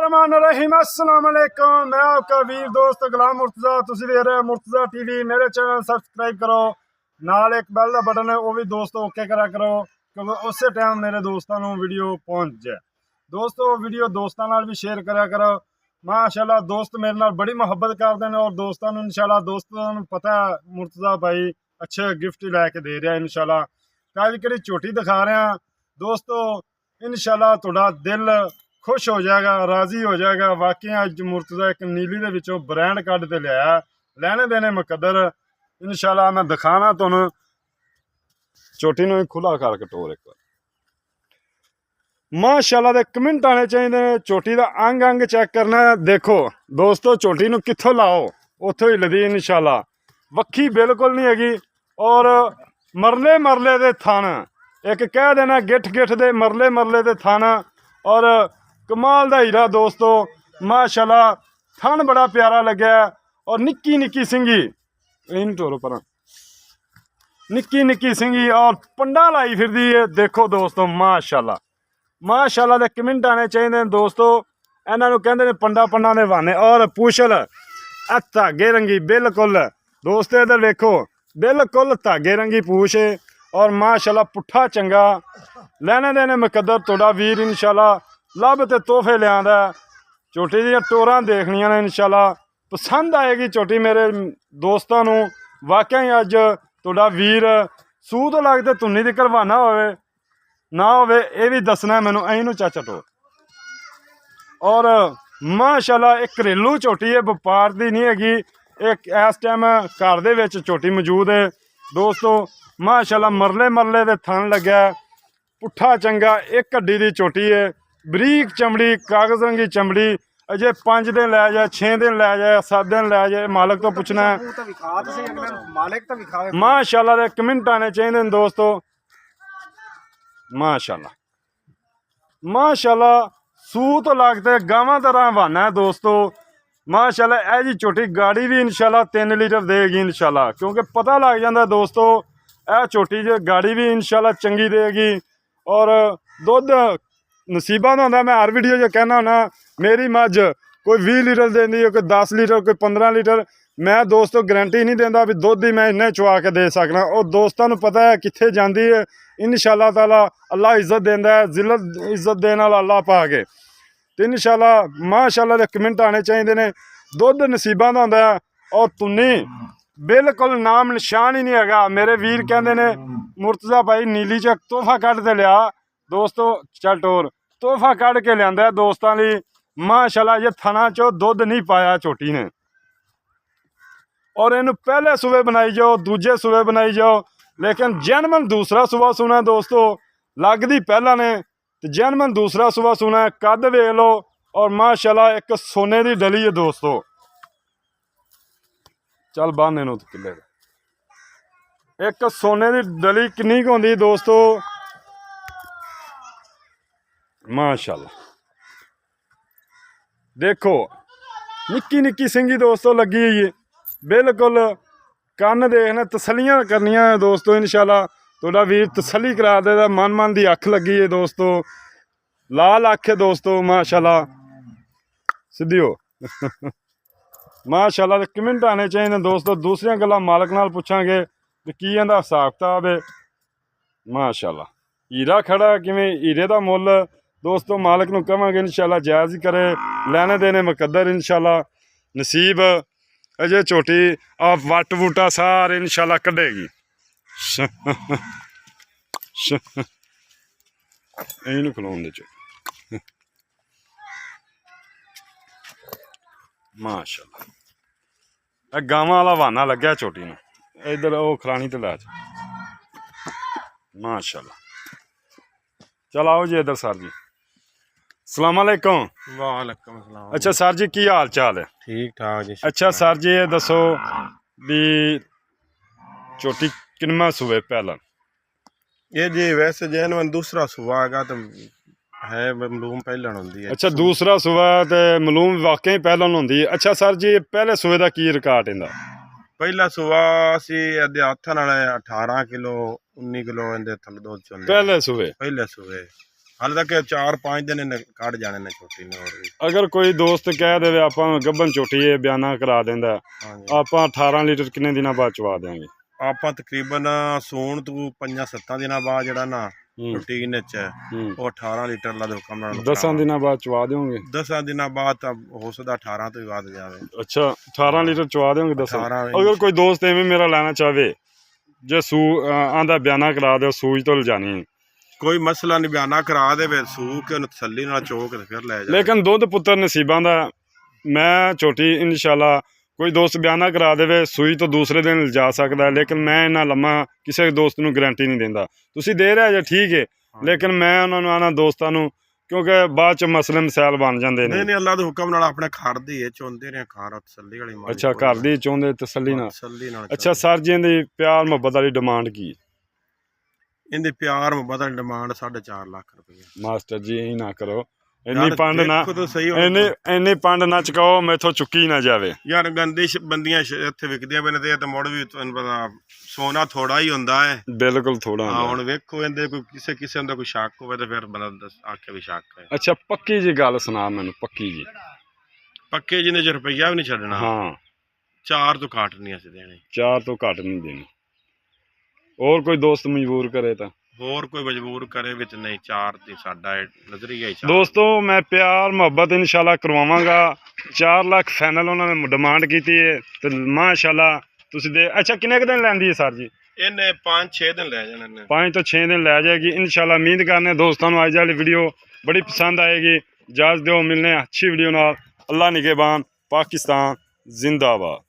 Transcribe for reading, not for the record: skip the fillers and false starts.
बिस्मिल्लाहिर्रहमानिर्रहीम अस्सलाम वालेकुम। मैं आपका वीर दोस्त गुलाम मुर्तज़ा, तुसी देख रहे हो मुर्तज़ा टीवी। मेरे चैनल सब्सक्राइब करो, नाल एक बेल का बटन है वो भी दोस्तों ओके करा करो, क्योंकि उस टाइम मेरे दोस्तों को वीडियो पहुँच जाए। दोस्तों वीडियो दोस्तों नाल भी शेयर करा करो। माशाल्लाह दोस्त मेरे नाल बड़ी मुहब्बत करते हैं और दोस्तों को इंशाल्लाह दोस्तों को पता है मुर्तज़ा भाई अच्छे गिफ्ट लैके दे रहा है। इंशाल्लाह कल कड़ी झोटी दिखा रहे हैं दोस्तों, इंशाल्लाह तुहाडा दिल खुश हो जाएगा, राजी हो जाएगा। वाकई अज मुर्तज़ा एक नीली के विचों ब्रांड कढ़ के लिया, लैने देने मुकद्दर। इंशाल्लाह मैं दिखाना तुहानू चोटी नूं खुला करके टोर एक बार। माशाल्लाह दे कमेंट आने चाहिए। चोटी का अंग अंग चेक करना है। देखो दोस्तों चोटी नूं कित्थों लाओ उत्थों हिलदी इंशाल्लाह, वक्खी बिल्कुल नहीं हैगी। और मरले मरले दे थन, एक कह देना गिठ गिठ दे मरले मरले दे थन और कमाल दा हीरा दोस्तों। माशाल्लाह थन बड़ा प्यारा लग्या और निक्की निक्की सिंगी इन टोरो पर निक्की निक्की सिंगी और पंडा लाई फिरदी है। देखो दोस्तों माशाल्लाह माशाल्लाह दे कमेंट आने चाहिए दोस्तों। इन्हां नूं कहंदे ने पंडा पंडा ने वाने। और पूछल धागे रंगी बिल्कुल दोस्तों, इधर देखो बिल्कुल धागे रंगी पूछ है और माशाल्लाह पुट्ठा चंगा, लैने देने मुकद्दर। तुहाडा वीर इंशाल्लाह लभ ते तोहफे लियांदा। झोटी दी टोरां देखनियां ने इंशाल्लाह, पसंद आएगी झोटी मेरे दोस्तों नूं। वाकई अज तुहाडा वीर सूह तो लगदे धुन्नी दी करवाना होवे ना होवे ये भी दसना है मैनू। ऐनू चाचा टोर और माशाल्लाह एक घरेलू झोटी है, व्यापार दी नहीं हैगी। एक इस टाइम घर दे विच झोटी मौजूद है दोस्तों। माशाल्लाह मरले मरले दे थन लग्या, पुट्ठा चंगा, एक हड्डी दी झोटी है, बरीक चमड़ी, कागज रंगी चमड़ी। अजे 5 दिन लै जाए, 6 दिन लै जाए, 7 दिन लै जाए, मालक तो पुछना है। माशाल्लाह दे कमेंट आने चाहिए दोस्तों। माशाल्लाह माशाल्लाह सूह तो लगते गावां तरह हवाना है दोस्तों। माशाल्लाह यह जी झोटी गाड़ी भी इंशाल्लाह 3 लीटर देगी इंशाल्लाह, क्योंकि पता लग जाता दोस्तों यह झोटी जो गाड़ी भी इंशाल्लाह चंगी देगी। और दुध नसीबा का होंदा। मैं हर वीडियो जो कहना होना मेरी मझ कोई 20 लीटर देती है, कोई 10 लीटर, कोई 15 लीटर। मैं दोस्तों गारंटी नहीं देता भी दुध ही मैं इन्ने चुआ के दे सकना। और दोस्तों को पता है कित्थे जाती है इंशाल्लाह ताला अल्लाह इज्जत देंदा है, जिल्लत इज्जत देने वाला अल्लाह पाक है। तो इंशाल्लाह माशाल्लाह दे कमेंट आने चाहिए ने। दुध नसीबा का होंदा और तुन्नी बिल्कुल नाम निशान ही नहीं हैगा। मेरे वीर कहते ने मुर्तज़ा भाई नीली च तोहफा कढ़ के लिया दोस्तों। चल टोर तोहफा कढ़ के लिया दोस्तों ली। माशाल्लाह ये थना चो दुध नहीं पाया झोटी ने। और इनू पहले सूबे बनाई जाओ, दूजे सूबे बनाई जाओ, लेकिन जैनमन दूसरा सूबा सुना दोस्तों। लगदी पहला ने तो जैनमन दूसरा सूबा सुना है। कद वेख लो और माशाल्लाह एक सोने की डली है दोस्तों। चल बन इनू किले एक सोने की डली किन्नी क होंदी दोस्तों। माशाल्लाह देखो निक्की निक्की सिंगी दोस्तों लगी हुई है बिल्कुल। कन्न देखने तसलियां करनियां दोस्तों। इंशाल्लाह तुहाडा वीर तसली करा देगा। मन मन की अख लगी है दोस्तों, लाल अख है दोस्तों। माशाल्लाह सीधी हो माशाल्लाह कमेंट आने चाहिए दोस्तों। दूसरिया गल्लां मालक नाल पुछांगे कि की इहदा हिसाब किताब है। माशाल्लाह हीरा खड़ा किवें हीरे का मुल दोस्तों मालक नूं कहांगे इंशाल्लाह जायज़ ही करे, लैने देने मुकद्दर इंशाल्लाह नसीब। अजे झोटी आ वट बूटा सारे इंशाल्लाह कढ़ेगी। इनू खलोन दे माशाल्लाह गावां वाला वाना लग्या झोटी नूं। इधर वो खलानी तो लै माशाल्लाह। चल आओ जी इधर सर जी। सलाम अलैकुम। वालेकुम सलाम। अच्छा सर जी की हाल चाल है? ठीक ठाक जी। अच्छा सर जी ये दसो भी झोटी किनवा सूबे पहला? ये जी वैसे जैनवन दूसरा सुबह आएगा तो है मलूम पहलन होंदी है। अच्छा दूसरा सूबा तो मलूम वाकई पहलन होंदी है। अच्छा सर जी पहले सूबे का की रिकॉर्ड इंदा? पहला सुबह असी अदे हथ नाल 18 किलो 19 किलो इंदे थल दूध चोंदे पहले सूबे। पहले सुबह ਹਾਲੇ ਤੱਕ 4-5 ਦਿਨ ਇਹਨੇ ਕੱਢ ਜਾਣੇ ਨੇ ਛੋਟੀ ਨੇ ਹੋਰ ਵੀ। ਅਗਰ ਕੋਈ ਦੋਸਤ ਕਹਿ ਦੇਵੇ ਆਪਾਂ ਗੱਭਣ ਝੋਟੀ ਇਹ ਬਿਆਨਾ ਕਰਾ ਦਿੰਦਾ, ਹਾਂਜੀ ਆਪਾਂ 18 ਲੀਟਰ ਕਿੰਨੇ ਦਿਨਾਂ ਬਾਅਦ ਚਵਾ ਦਿਆਂਗੇ? ਆਪਾਂ ਤਕਰੀਬਨ ਸੂਣ ਤੋਂ 5-7 ਦਿਨਾਂ ਬਾਅਦ ਜਿਹੜਾ ਨਾ ਹੂੰ ਰੂਟੀਨ ਵਿੱਚ ਹੈ ਹੂੰ ਉਹ 18 ਲੀਟਰ ਲਾ ਦੇ ਹੁਕਮ ਨਾਲ 10 ਦਿਨਾਂ ਬਾਅਦ ਚਵਾ ਦਿਓਗੇ? 10 ਦਿਨਾਂ ਬਾਅਦ ਤਾਂ ਹੋ ਸਕਦਾ 18 ਤੋਂ ਵੀ ਵੱਧ ਜਾਵੇ। ਅੱਛਾ 18 ਲੀਟਰ ਚਵਾ ਦਿਓਗੇ 10? 18 ਅਗਰ ਕੋਈ ਦੋਸਤ ਐਵੇਂ ਮੇਰਾ ਲੈਣਾ ਚਾਹਵੇ, ਜੇ ਆਂਦਾ ਬਿਆਨਾ ਕਰਾ ਦਿਓ ਸੂਈ ਤੋਂ ਲਿਜਾਣੀ, ਕੋਈ ਮਸਲਾ ਨਹੀਂ, ਬਿਆਨਾ ਕਰਾ ਦੇਵੇ ਸੂ ਕੇ ਉਹਨੂੰ ਤਸੱਲੀ ਨਾਲ ਚੋਕ ਤੇ ਫਿਰ ਲੈ ਜਾ। ਲੇਕਿਨ ਦੁੱਧ ਪੁੱਤਰ ਨਸੀਬਾਂ ਦਾ। ਮੈਂ ਝੋਟੀ ਇਨਸ਼ਾਅੱਲਾ ਕੋਈ ਦੋਸਤ ਬਿਆਨਾ ਕਰਾ ਦੇਵੇ ਸੂਈ ਤੋਂ ਦੂਸਰੇ ਦਿਨ ਲਿਜਾ ਸਕਦਾ ਹੈ, ਲੇਕਿਨ ਮੈਂ ਇੰਨਾ ਲੰਮਾ ਕਿਸੇ ਦੋਸਤ ਨੂੰ ਗਰੰਟੀ ਨਹੀਂ ਦਿੰਦਾ। ਤੁਸੀਂ ਦੇ ਰਿਹਾ ਜੇ ਠੀਕ ਹੈ, ਲੇਕਿਨ ਮੈਂ ਉਹਨਾਂ ਨੂੰ ਆਣਾ ਦੋਸਤਾਂ ਨੂੰ, ਕਿਉਂਕਿ ਬਾਅਦ ਚ ਮਸਲੇ ਮਸਾਇਲ ਬਣ ਜਾਂਦੇ ਨੇ। ਨਹੀਂ ਅੱਲਾਹ ਦੇ ਹੁਕਮ ਨਾਲ ਆਪਣੇ ਘਰ ਦੀ ਹੈ, ਚੁੰਦੇ ਨੇ ਖਾਰਾ ਤਸੱਲੀ ਵਾਲੀ ਮਾਲੀ। ਅੱਛਾ ਘਰ ਦੀ ਚਾਹੁੰਦੇ ਤਸੱਲੀ ਨਾਲ। ਤਸੱਲੀ ਨਾਲ। ਅੱਛਾ ਸਰ ਜੀ ਦੀ ਪਿਆਰ ਮੁਹੱਬਤ ਵਾਲੀ ਡਿਮਾਂਡ ਕੀ? ਇਹਦੀ ਪਿਆਰ ਮੁਹੱਬਤ ਦੀ ਡਿਮਾਂਡ 4.5 ਲੱਖ ਰੁਪਏ। ਮਾਸਟਰ ਜੀ ਇਹ ਨਾ ਕਰੋ, ਇੰਨੀ ਪੰਡ ਨਾ, ਦੇਖੋ ਤਾਂ ਸਹੀ ਇੰਨੀ ਪੰਡ ਨਾ ਚਕਾਓ, ਮੈਥੋਂ ਚੁੱਕੀ ਨਾ ਜਾਵੇ ਯਾਰ। ਗੰਦੀ ਬੰਦੀਆਂ ਇੱਥੇ ਵਿਕਦੀਆਂ ਪਏ ਨੇ ਤੇ ਮੁੜ ਵੀ ਤੁਹਾਨੂੰ ਪਤਾ ਸੋਨਾ ਥੋੜਾ ਹੀ ਹੁੰਦਾ ਹੈ। ਬਿਲਕੁਲ ਥੋੜਾ। ਹੁਣ ਵੇਖੋ ਇਹਦੇ ਕੋਈ ਕਿਸੇ ਦਾ ਕੋਈ ਸ਼ੱਕ ਹੋਵੇ ਤੇ ਫਿਰ ਬੰਦਾ ਆਖੇ ਵੀ ਸ਼ੱਕ ਹੈ। ਅੱਛਾ ਪੱਕੀ ਜੀ ਗੱਲ ਸੁਣਾ ਮੈਨੂੰ, ਪੱਕੀ ਜੀ। ਪੱਕੇ ਜਿਹਨੇ ਚ ਰੁਪਈਆ ਵੀ ਨਹੀਂ ਛੱਡਣਾ। ਹਾਂ 4 ਤੋਂ ਘੱਟ ਨਹੀਂ ਅਸੀਂ ਦੇਣੇ। 4 ਤੋਂ ਘੱਟ ਨਹੀਂ ਦੇਣੀ। ਹੋਰ ਕੋਈ ਦੋਸਤ ਮਜਬੂਰ ਕਰੇ ਤਾਂ? ਹੋਰ ਕੋਈ ਮਜਬੂਰ ਕਰੇ ਵਿੱਚ ਨਹੀਂ, 4 ਦੀ ਸਾਡਾ ਨਜ਼ਰੀਆ ਹੀ। ਦੋਸਤੋ ਮੈਂ ਪਿਆਰ ਮੁਹੱਬਤ ਇਨਸ਼ਾਅੱਲਾ ਕਰਵਾਵਾਂਗਾ। 4 ਲੱਖ ਫਾਈਨਲ ਉਹਨਾਂ ਨੇ ਡਿਮਾਂਡ ਕੀਤੀ ਹੈ ਤੇ ਮਾਸ਼ਾਅੱਲਾ ਤੁਸੀਂ ਦੇ। ਅੱਛਾ ਕਿੰਨੇ ਕੁ ਦਿਨ ਲੈਂਦੀ ਹੈ ਸਰ ਜੀ? ਇਹਨੇ 5-6 ਦਿਨ ਲੈ ਜਾਣੇ ਨੇ। 5 ਤੋਂ 6 ਦਿਨ ਲੈ ਜਾਏਗੀ ਇਨਸ਼ਾਅੱਲਾ। ਉਮੀਦ ਕਰਨੇ ਦੋਸਤਾਂ ਨੂੰ ਅੱਜ ਵਾਲੀ ਵੀਡੀਓ ਬੜੀ ਪਸੰਦ ਆਏਗੀ। ਇਜਾਜ਼ਤ ਦਿਓ, ਮਿਲਨੇ अच्छी वीडियो नाल। अल्लाह निगहबान, पाकिस्तान जिंदाबाद।